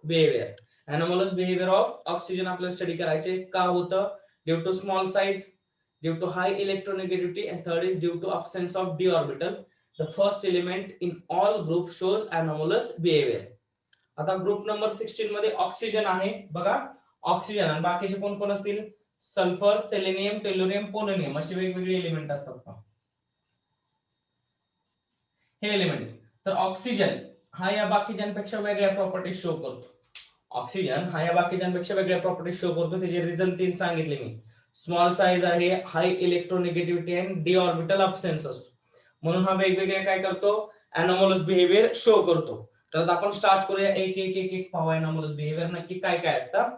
Behaviour. Anomalous behaviour of oxygen आपल्याला study करायचे. का होतं? Due to small size, due to high electronegativity, and third is due to absence of d orbital. The first element in all group shows anomalous behavior. आता group number 16 मध्ये oxygen आहे बघा. Oxygen आणि बाकीचे कोण कोण असतील? सल्फर, सेलेनियम, टेल्युरियम, पोलोनियम असे वेगवेगळे एलिमेंट असतात. हे एलिमेंट. तर ऑक्सिजन हा या बाकीच्यांपेक्षा वेगळ्या प्रॉपर्टीज शो करतो. ऑक्सिजन हा या बाकीच्यांपेक्षा वेगळ्या प्रॉपर्टीज शो करतो. त्याचे रिझन 3 सांगितले मी. स्मॉल साइज आहे, हाय इलेक्ट्रोनेगेटिव्हिटी आणि डी ऑर्बिटल अब्सेन्स असतो. म्हणून हा वेगवेगळे काय करतो? अनोमलस बिहेवियर शो करतो. तर आपण स्टार्ट करूया. एक एक एक एक पाहूया अनोमलस बिहेवियर नक्की काय काय असतं.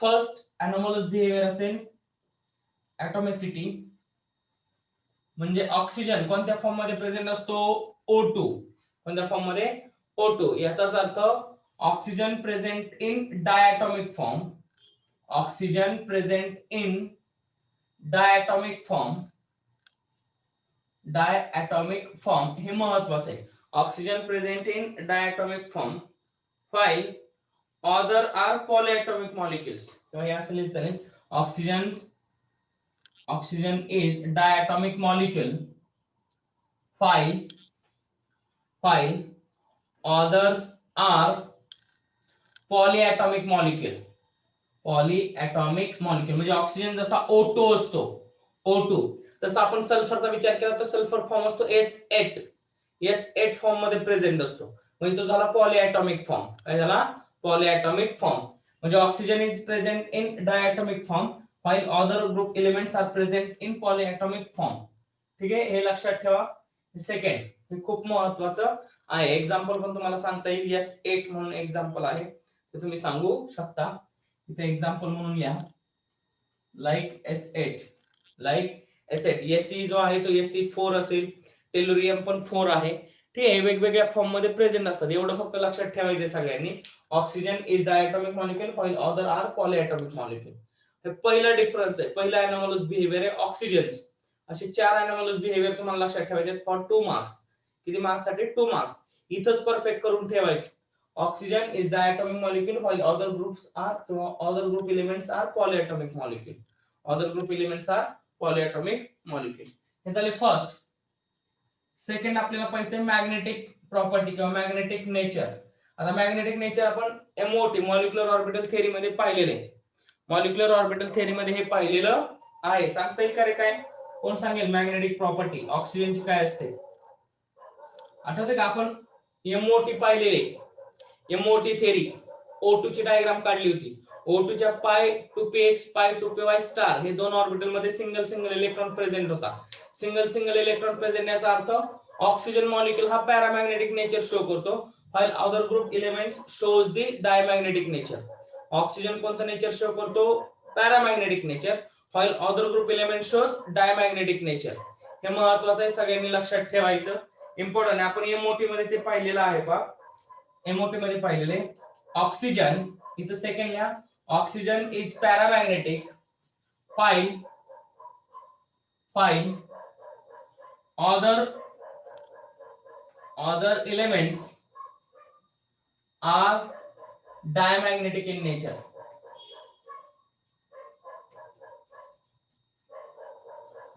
फर्स्ट अनोमलस बिहेवियर असेल ऍटॉमिसिटी, म्हणजे ऑक्सिजन कोणत्या फॉर्म मध्ये प्रेझेंट असतो? O2. कोणत्या फॉर्म मध्ये? O2. याचाच अर्थ oxygen present in diatomic form. Oxygen present in diatomic form. Diatomic form हे महत्वाचं आहे. Oxygen present in diatomic form. File other are polyatomic molecules. तेव्हा हे असं लिहिलं चालेल. Oxygen is diatomic molecule. File others are polyatomic molecule. Polyatomic molecule म्हणजे oxygen जसा O2 असतो, O2 तसा आपण सल्फरचा विचार केला तर सल्फर फॉर्म असतो S8. S8 फॉर्म मध्ये प्रेझेंट असतो. म्हणजे तो झाला पॉलीएटॉमिक फॉर्म. काय झाला? Polyatomic form. म्हणजे oxygen is present in diatomic form while other group elements are present in polyatomic form. ठीक आहे, हे लक्षात ठेवा. सेकंड हे खूप महत्वाचं आहे. एक्झाम्पल पण तुम्हाला सांगता येईल. S8 म्हणून एक्झाम्पल आहे ते तुम्ही सांगू शकता. इथे एक्झाम्पल म्हणून लिहा. Like S8, like S8. Fe जो आहे तो Fe4 असेल. टेल्युरियम पण 4 आहे. ठीक आहे, वेगवेगळ्या फॉर्म मध्ये प्रेझेंट असतात. एवढं फक्त लक्षात ठेवायचं सगळ्यांनी. Oxygen is diatomic molecule while other are polyatomic molecule. हे पहिला डिफरन्स आहे. पहिला अनोमलस बिहेवियर आहे ऑक्सिजन. असे 4 अनोमलस बिहेवियर तुम्हाला लक्षात ठेवायचे फॉर 2 मार्क्स. किती मार्क्स साठी? 2 मार्क्स. इथंच परफेक्ट करून ठेवायचं. Oxygen is diatomic molecule while other groups are other group elements are polyatomic molecule. Other group elements are polyatomic molecule. हे झाले फर्स्ट. सेकंड आपल्याला पाहिजे मॅग्नेटिक प्रॉपर्टी किंवा मॅग्नेटिक नेचर. आता मॅग्नेटिक नेचर आपण MOT मॉलिक्युलर ऑर्बिटल थेअरी मध्ये पाहिलेले. Molecular orbital theory मध्ये हे पाहिलेलं आहे. सांगता येईल का रे काय? कोण सांगेल मॅग्नेटिक प्रॉपर्टी ऑक्सिजनची काय असते? आठवते का आपण MOT पाहिलेले? MOT थेअरी O2 ची डायग्राम काढली होती. O2 च्या पाय 2px पाय 2py स्टार हे दोन ऑर्बिटल मध्ये सिंगल सिंगल इलेक्ट्रॉन प्रेझेंट होता. सिंगल सिंगल इलेक्ट्रॉन प्रेझेंट याचा अर्थ ऑक्सिजन मॉलिक्यूल हा पॅरामॅग्नेटिक नेचर शो करतो while other group elements shows the diamagnetic nature. Oxygen कोणतं नेचर शो करतो? Paramagnetic nature while other group element shows diamagnetic nature. हे महत्वाचं आहे, सगळ्यांनी लक्षात ठेवायचं. इम्पॉर्टंट आहे. आपण MOT मध्ये ते पाहिलेलं आहे पहा. MOT मध्ये पाहिलेले ऑक्सिजन इथं सेकंड लिहा. Oxygen is paramagnetic while other elements are diamagnetic in nature.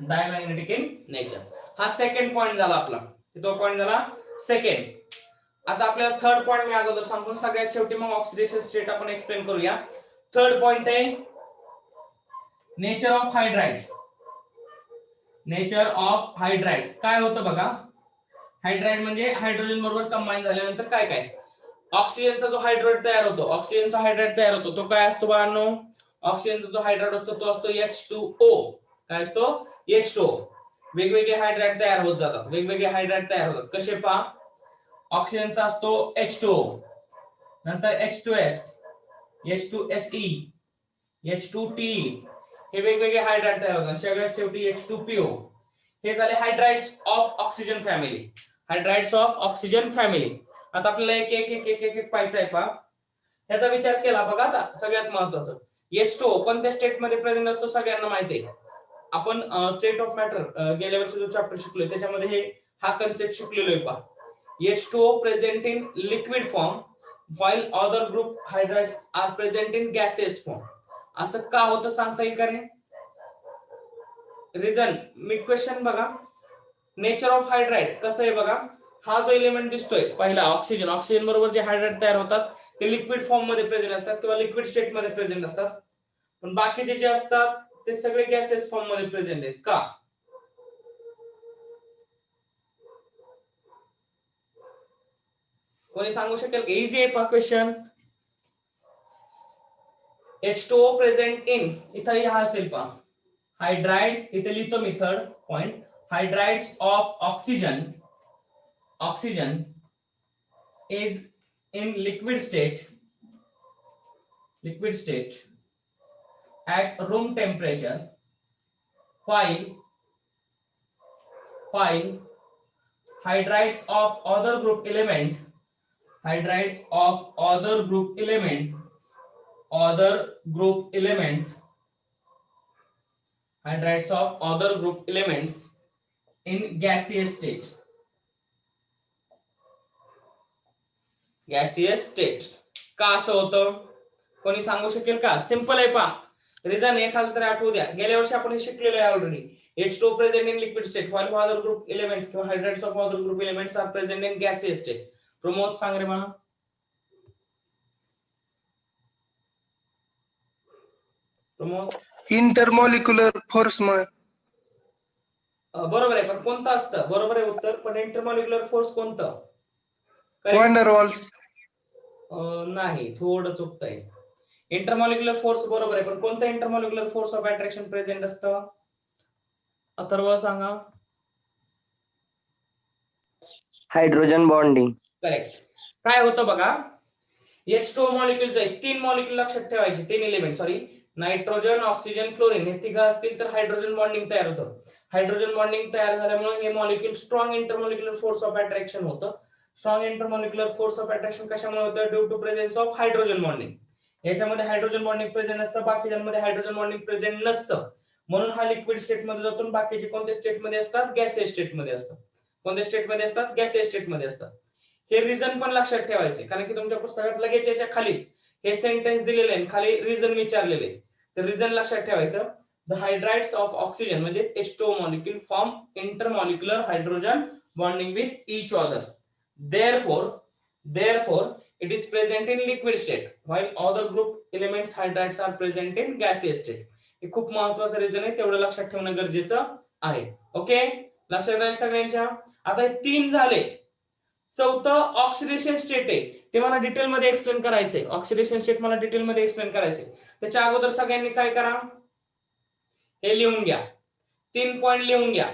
Diamagnetic in nature हा सेकंड पॉइंट झाला आपला. तो पॉइंट झाला सेकंड. आता आपल्याला थर्ड पॉइंट मी अगोदर सांगून सगळ्यात शेवटी मग ऑक्सिडेशन स्टेट आपण एक्सप्लेन करूया. थर्ड पॉइंट आहे nature of hydride. Nature of hydride काय होतं बघा. हायड्राइड म्हणजे हायड्रोजन बरोबर कंबाईन झाल्यानंतर काय काय ऑक्सिजनचा जो हायड्राइड तयार होतो, ऑक्सिजनचा हायड्राइड तयार होतो तो काय असतो बाळांनो? ऑक्सिजनचा जो हायड्राइड असतो तो असतो H2O. काय असतो? H2O. वेगवेगळे हायड्राइड तयार होत जातात. वेगवेगळे हायड्राइड तयार होतात. कसे पहा? ऑक्सिजनचा असतो H2O, नंतर H2S, H2Se, H2Te. हे वेगवेगळे हायड्राइड तयार होतात. सगळ्यात शेवटी H2PO. हे झाले hydrides of oxygen family. Hydrides of oxygen family. आता आपल्याला एक एक एक एक एक एक पाहायचं आहे पहा. याचा विचार केला बघा. आता सगळ्यात महत्वाचं H2O कोणत्या स्टेट मध्ये प्रेझेंट असतो सगळ्यांना माहिती आहे. आपण स्टेट ऑफ मॅटर गेल्या वर्षी जो चॅप्टर शिकलोय त्याच्यामध्ये हा कन्सेप्ट शिकलेलो आहे पहा. H2O present in liquid form while other group hydrides are present in gaseous form. असं का होतं सांगता येईल का नाही? रिझन मी क्वेश्चन बघा. नेचर ऑफ हायड्राइड कसं आहे बघा. हा जो एलिमेंट दिसतोय पहिला ऑक्सिजन, ऑक्सिजन बरोबर जे हायड्राइड तयार होतात ते लिक्विड फॉर्म मध्ये प्रेझेंट असतात किंवा लिक्विड स्टेट मध्ये प्रेझेंट असतात. पण बाकीचे जे असतात ते सगळे गॅसेस फॉर्म मध्ये प्रेझेंट आहेत. का? कोणी सांगू शकेल? इझी आहे पहा क्वेश्चन. H2O प्रेझेंट इन, इथं हा असेल पहा हायड्राइड्स, इथे लिहितो मी third point. Hydrides of oxygen is in liquid state at room temperature, while hydrides of other group element in gaseous state. का असं होतं कोणी सांगू शकेल का? सिंपल आहे पहा. रिझन एखादं तरी आठवू द्या. गेल्या वर्षी आपण हे शिकलेलो आहे already. H2O present in liquid state while other group elements किंवा hydrides of other group elements are present in gaseous state. Pramod सांग रे मला. प्रमोद. इंटरमॉलिक्युलर फोर्स मग. बरोबर आहे, पण कोणतं असतं? बरोबर आहे उत्तर, पण इंटरमॉलिक्युलर फोर्स कोणतं? वॅन डर वाल्स नाही, थोडं चुकतंय. इंटरमॉलिक्युलर फोर्स बरोबर आहे, पण कोणतं intermolecular force of attraction present असतं? अथर्व सांगा. Hydrogen bonding. करेक्ट. काय होतं बघा, H2O मॉलिक्युल्स आहेत, 3 मॉलिक्युल लक्षात ठेवायचे, 3 element sorry, nitrogen, oxygen, fluorine हे तिघ असतील तर हायड्रोजन बॉन्डिंग तयार होतं. हायड्रोजन बॉन्डिंग तयार झाल्यामुळे हे molecule strong intermolecular force of attraction होतं. Strong intermolecular force of attraction कशामुळे होतं? Due to presence of hydrogen bonding. याच्यामध्ये हायड्रोजन बॉन्डिंग प्रेझेंट असतं, बाकीच्यांमध्ये हायड्रोजन बॉन्डिंग प्रेझेंट नसतं. म्हणून हा लिक्विड स्टेट मध्ये जातो. बाकीचे कोणत्या स्टेट मध्ये असतात? गॅसियस स्टेट मध्ये असतात. कोणत्या स्टेट मध्ये असतात? गॅसियस स्टेट मध्ये असतात. हे रिझन पण लक्षात ठेवायचे, कारण की तुमच्या पुस्तकात लगेच याच्या खालीच हे सेंटेन्स दिलेले आहे, खाली रिझन विचारलेले आहे. तर रिझन लक्षात ठेवायचं. द हायड्राइड्स ऑफ ऑक्सिजन म्हणजे H2O molecule form intermolecular hydrogen bonding with each other. Therefore, it is present in liquid state, while other group elements hydrides are present in gaseous state. हे खूप महत्त्वाचं reason आहे, तेवढं लक्षात ठेवणं गरजेचं आहे. ओके, लक्षात राहील सगळ्यांच्या. आता हे 3 झाले. चौथं ऑक्सिडेशन स्टेट आहे, ते मला डिटेल मध्ये एक्सप्लेन करायचंय. ऑक्सिडेशन स्टेट मला डिटेल मध्ये एक्सप्लेन करायचंय. त्याच्या अगोदर सगळ्यांनी काय करा, हे लिहून घ्या. 3 पॉइंट लिहून घ्या.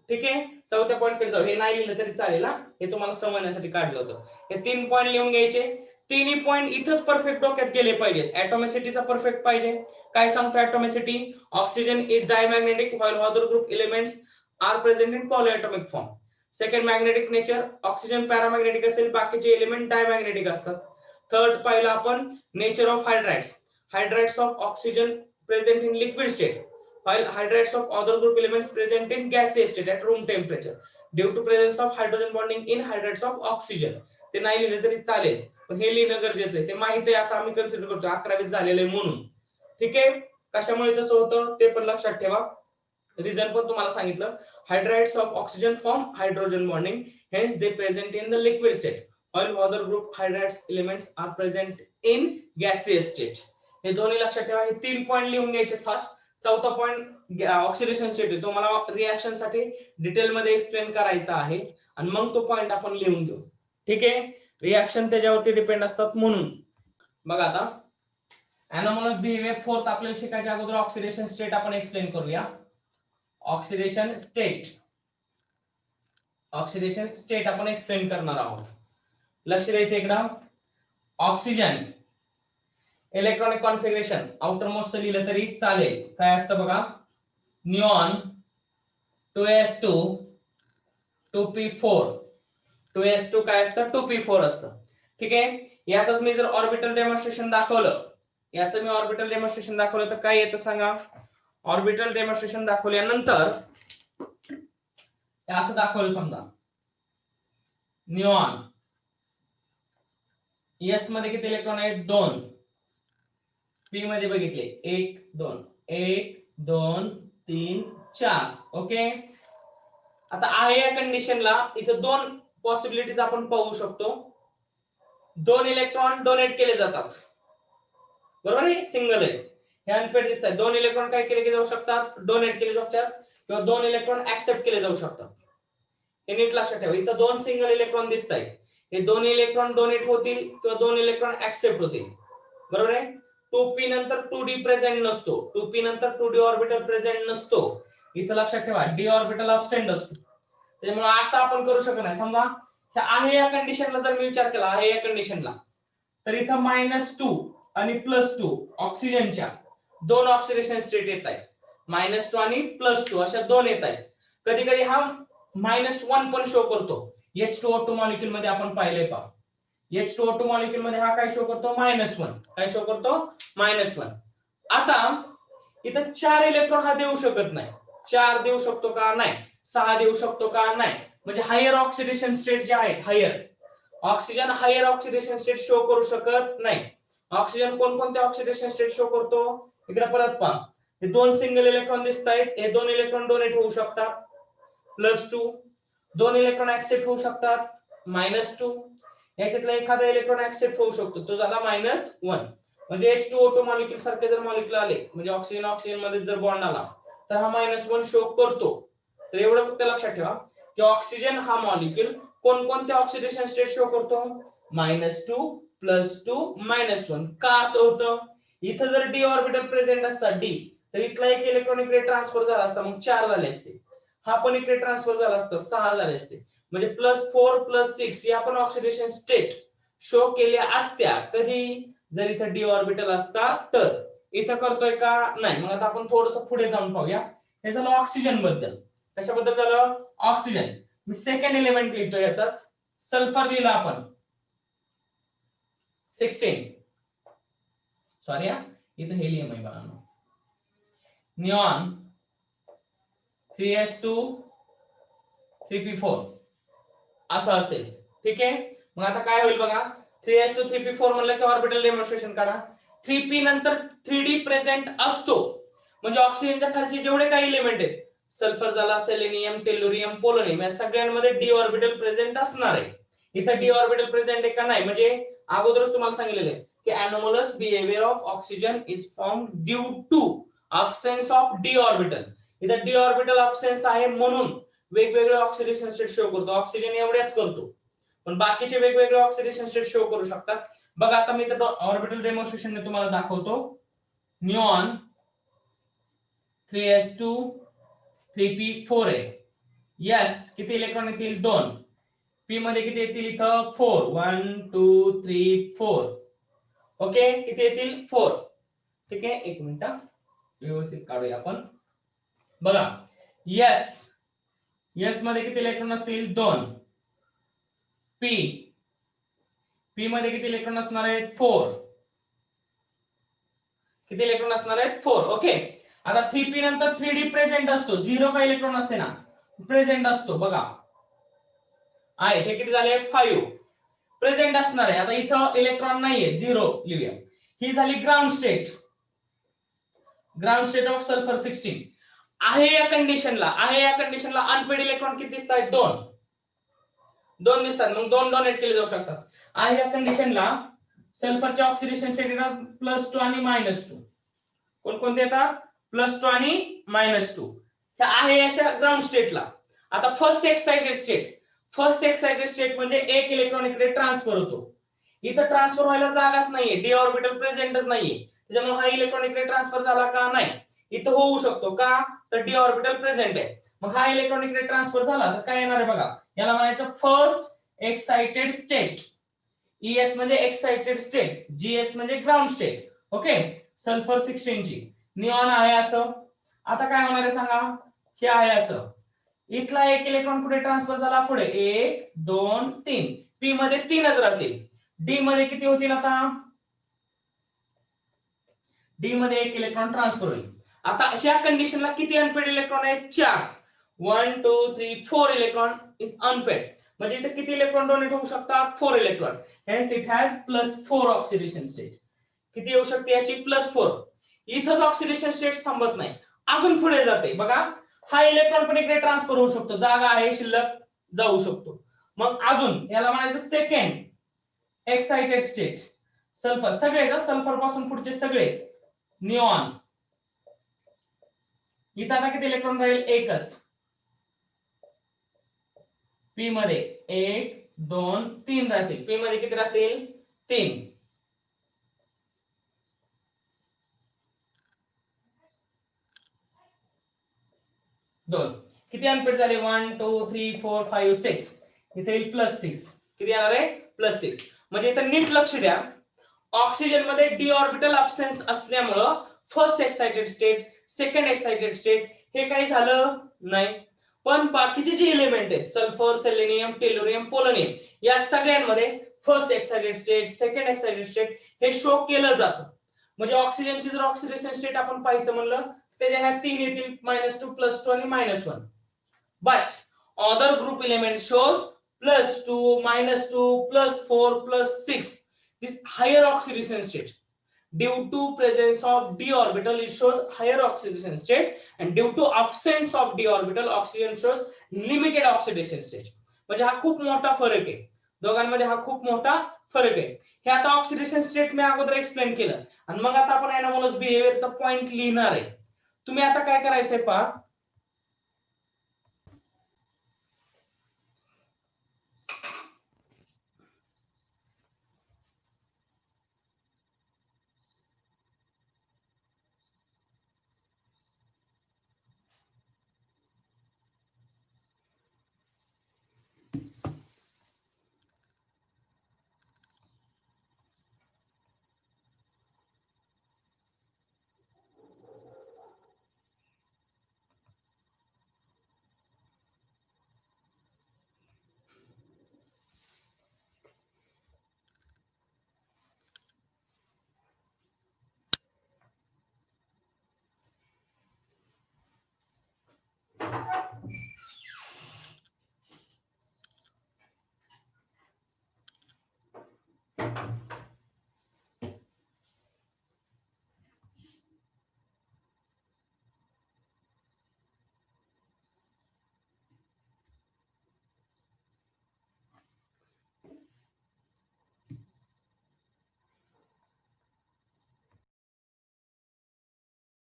ठीक आहे, चौथ्या पॉइंट कडे जाऊ. हे नाही लिहिलं तरी चालेल, हे तुम्हाला समजण्यासाठी काढलं होतं. हे 3 पॉइंट लिहून घ्यायचे. तिन्ही पॉइंट इथंच परफेक्ट डोक्यात गेले पाहिजेत. ऍटॉमिसिटीचा परफेक्ट पाहिजे. काय सांगतो atomicity? Oxygen is diamagnetic while other group elements are present in polyatomic form. Second magnetic nature, oxygen paramagnetic असेल, बाकीचे एलिमेंट डायमॅग्नेटिक असतात. थर्ड पाहिलं आपण nature of hydrides of oxygen present in liquid state while hydrides of other group elements present in gaseous state at room temperature due to presence of hydrogen bonding in hydrides of oxygen. ते नाही लिहिले तरी चालेल, पण हे लिहिणं गरजेचं आहे. ते माहिती आहे असं आम्ही कन्सिडर करतो, 11वीत झालेलं आहे म्हणून. ठीक आहे, कशामुळे तसं होतं ते पण लक्षात ठेवा. रिझन पण तुम्हाला सांगितलं. Hydrides of oxygen form hydrogen bonding, hence they present in the liquid state while other group hydrides elements are present in gaseous state. हे दोन्ही लक्षात ठेवा. हे 3 पॉइंट लिहून घ्यायचे फास्ट. चौथा पॉइंट ऑक्सिडेशन स्टेट आहे, तो मला रिएक्शन साठी डिटेल मध्ये एक्सप्लेन करायचा आहे आणि मग तो पॉइंट आपण लिहून घेऊ. ठीक आहे, रिएक्शन त्याच्यावरती डिपेंड असतात म्हणून. बघा आता एनोमलस बिहेवियर फोर्थ आपल्याला शिकायच्या अगोदर ऑक्सिडेशन स्टेट आपण एक्सप्लेन करूया. ऑक्सिडेशन स्टेट आपण एक्सप्लेन करणार आहोत. लक्ष द्यायचं इकडं. Oxygen electronic configuration outer most लिहिलं तरी चालेल. काय असतं बघा, निऑन 2s2 2p4. 2s2 काय असतं? 2p4 असतं. ठीक आहे, याचंच मी जर ऑर्बिटल डेमॉन्स्ट्रेशन दाखवलं, तर काय येतं सांगा. ऑर्बिटल डेमॉन्स्ट्रेशन दाखवल्यानंतर असं दाखवलं, समजा निऑन एस मध्ये किती इलेक्ट्रॉन आहेत 2. पी मध्ये बघितले 1 2 1 2 3 4. ओके, आता आहे या कंडिशनला इथं 2 पॉसिबिलिटीज आपण पाहू शकतो. 2 इलेक्ट्रॉन डोनेट केले जातात, बरोबर आहे, सिंगल आहे, हे अनपेड दिसतात. 2 इलेक्ट्रॉन काय केले जाऊ शकतात, डोनेट केले जाऊ शकतात, किंवा 2 इलेक्ट्रॉन ऍक्सेप्ट केले जाऊ शकतात. हे नीट लक्षात ठेवा. इथं 2 सिंगल इलेक्ट्रॉन दिसत आहेत, हे 2 इलेक्ट्रॉन डोनेट होतील किंवा 2 इलेक्ट्रॉन ऍक्सेप्ट होतील, बरोबर आहे. 2p नंतर 2d प्रेझेंट नसतो, 2p नंतर 2d ऑर्बिटल प्रेझेंट नसतो. इथं लक्षात ठेवा d ऑर्बिटल अब्सेंट असतो. त्यामुळे असं आपण करू शकत नाही. समजा आहे या कंडिशनला जर मी विचार केला, आहे या कंडिशनला, तर इथं -2 आणि +2 ऑक्सिजनच्या 2 ऑक्सिडेशन स्टेट येत आहेत. -2 आणि +2 अशा 2 येत आहेत. कधी कधी हा -1 पण शो करतो. H2O2 मॉलिक्यूल मध्ये आपण पाहिले पहा, H2O2 मॉलिक्यूल मध्ये हा काय शो करतो, -1. काय शो करतो, -1. आता इथं 4 इलेक्ट्रॉन हा देऊ शकत नाही. 4 देऊ शकतो का, नाही. 6 देऊ शकतो का, नाही. म्हणजे हायर ऑक्सिडेशन स्टेट जे आहेत, higher oxygen higher oxidation state show करू शकत नाही. ऑक्सिजन कोणकोणते ऑक्सिडेशन स्टेट शो करतो, इकडे परत पहा. हे 2 सिंगल इलेक्ट्रॉन दिसत आहेत, हे 2 इलेक्ट्रॉन डोनेट होऊ शकतात, +2. 2 इलेक्ट्रॉन ऍक्सेप्ट होऊ शकतात, -2. याच्यातला एखादा इलेक्ट्रॉन ऍक्सेप्ट होऊ शकतो, तो झाला -1. म्हणजे H2O2 मॉलिक्यूल सारखे जर मॉलिक्यूल आले, म्हणजे ऑक्सिजन ऑक्सिजन मध्ये जर बॉन्ड आला, तर हा -1 शो करतो. तर एवढं फक्त लक्षात ठेवा की ऑक्सिजन हा मॉलिक्यूल कोणकोणते ऑक्सिडेशन स्टेट शो करतो, -2 +2 -1. का असं होतं, इथं जर d ऑर्बिटल प्रेझेंट असता d, तर इथला एक इलेक्ट्रॉन इकडे ट्रान्सफर झाला असता, मग 4 झाले असते. हा पण इकडे ट्रान्सफर झाला असता, 6 झाले असते. म्हणजे +4 +6 या पण ऑक्सिडेशन स्टेट शो केल्या असत्या. कधी, जर इथं d ऑर्बिटल असता तर. इथं करतोय का, नाही. मग आता आपण थोडंसं पुढे जाऊन पाहूया. हे झालं ऑक्सिजन बद्दल. कशाबद्दल झालं, ऑक्सिजन. मी सेकंड एलिमेंट लिहितो याचाच, सल्फर लिहिला आपण 16. सॉरी इथं हेलियम आहे बघा, निऑन 3s2 3p4 असं असेल, ठीक आहे. मग आता काय होईल बघा, 3s2 3p4 म्हणलं की ऑर्बिटल डेमॉन्स्ट्रेशन करा. 3p नंतर 3d प्रेझेंट असतो, म्हणजे ऑक्सिजनच्या खालचे जेवढे काही एलिमेंट आहेत, सल्फर झाला, सेलेनियम, टेल्युरियम, पोलोनियम, या सगळ्यांमध्ये d ऑर्बिटल प्रेझेंट असणार आहे. इथं d ऑर्बिटल प्रेझेंट आहे का, नाही. म्हणजे अगोदरच तुम्हाला सांगितलेलं आहे की anomalous behavior of oxygen is formed due to absence of d orbital. इथं d ऑर्बिटल absence आहे म्हणून वेगवेगळे ऑक्सिडेशन स्टेट शो करतो. ऑक्सिजन एवढ्याच करतो, पण बाकीचे वेगवेगळे ऑक्सिडेशन स्टेट शो करू शकतात. बघा आता मी इथं ऑर्बिटल डेमॉन्स्ट्रेशन तुम्हाला दाखवतो. निऑन 3s2 3p4 आहे. यस, किती इलेक्ट्रॉन येतील, 2. p मध्ये किती येतील, इथं 4. 1 2 3 4. ओके, किती येतील, 4. ठीक आहे, एक मिनिट व्यवस्थित काढूया आपण. बघा, यस यस मध्ये किती इलेक्ट्रॉन असतील, 2. पी मध्ये किती इलेक्ट्रॉन असणार आहेत, 4. किती इलेक्ट्रॉन असणार आहेत, 4. ओके, आता 3p नंतर 3d प्रेझेंट असतो, 0 का इलेक्ट्रॉन असते ना, प्रेझेंट असतो. बघा आहे, हे किती झाले, 5 प्रेझेंट असणार आहे. आता इथं इलेक्ट्रॉन नाहीये, 0 लिहूया. ही झाली ground state, ground state of sulphur 16. आहे या कंडिशनला अनपेड इलेक्ट्रॉन किती दिसत आहेत, 2 दिसतात. मग 2 डोनेट केले जाऊ शकतात. आहे या कंडिशनला सल्फरचे ऑक्सिडेशन स्टेट येतात +2 आणि -2. कोणकोणते येतात, +2 आणि -2. ह्या आहे अशा ग्राउंड स्टेटला. आता फर्स्ट एक्साइटेड स्टेट म्हणजे एक इलेक्ट्रॉन इकडे ट्रान्सफर होतो. इथं ट्रान्सफर व्हायला जागाच नाहीये, डी ऑर्बिटल प्रेझेंटच नाहीये. त्याच्यामुळे हा इलेक्ट्रॉन इकडे ट्रान्सफर झाला का, नाही. इथं होऊ शकतो का, तर डी ऑर्बिटल प्रेझेंट आहे. मग हा इलेक्ट्रॉन इकडे ट्रान्सफर झाला तर काय येणार आहे बघा, याला म्हणायचं फर्स्ट एक्साइटेड स्टेट. ES म्हणजे एक्साइटेड स्टेट, GS म्हणजे ग्राउंड स्टेट. ओके, सल्फर 16 ची. निऑन आहे असं. आता काय होणार आहे सांगा, हे आहे असं. इथला एक इलेक्ट्रॉन कुठे ट्रान्सफर झाला, पुढे 1 2 3. p मध्ये 3च राहतील. d मध्ये किती होतील, आता d मध्ये एक इलेक्ट्रॉन ट्रान्सफर होईल. आता ह्या कंडिशनला किती अनपेड इलेक्ट्रॉन आहेत, 4. 1 2 3 4 इलेक्ट्रॉन इज अनपेड. म्हणजे इथे किती इलेक्ट्रॉन डोनेट होऊ शकतात 4 electron. Hence it has +4 oxidation state. किती येऊ शकते याची +4. इथंच ऑक्सिडेशन स्टेट थांबत नाही, अजून पुढे जाते बघा. हा इलेक्ट्रॉन पण इकडे ट्रान्सफर होऊ शकतो, जागा आहे शिल्लक, जाऊ शकतो. मग अजून याला म्हणायचं सेकंड एक्साइटेड स्टेट. सल्फर सगळेच, सल्फर पासून पुढचे सगळेच. निऑन इथं आता किती इलेक्ट्रॉन राहील एकच. पी मध्ये 1 2 3 राहतील. पी मध्ये किती राहतील 3. दोन किती अनपेड झाले 1 2 3 4 5 6. इथे येईल +6. किती येणार आहे +6. म्हणजे इथं नीट लक्ष द्या. ऑक्सिजन मध्ये डी ऑर्बिटल अब्सेन्स असल्यामुळं first excited state, second excited state हे काही झालं नाही. पण बाकीचे जे एलिमेंट आहेत सल्फर, सेलेनियम, टेल्युरियम, पोलोनियम या सगळ्यांमध्ये first excited state, second excited state हे शो केलं जातं. म्हणजे ऑक्सिजनची जर ऑक्सिडेशन स्टेट आपण पाहायचं म्हणलं त्याच्या ह्या 3 येतील -2 +2 आणि -1. But other group element shows +2 -2 +4 +6. This higher oxidation state due to presence of d orbital it shows higher oxidation state, and due to absence of d orbital oxygen shows limited oxidation state. म्हणजे हा खूप मोठा फरक आहे दोघांमध्ये, हा खूप मोठा फरक आहे. हे आता ऑक्सिडेशन स्टेट मी अगोदर एक्सप्लेन केलं आणि मग आता आपण एनामोलस बिहेवियरचा पॉइंट लिहिणार आहे. तुम्ही आता काय करायचंय पहा,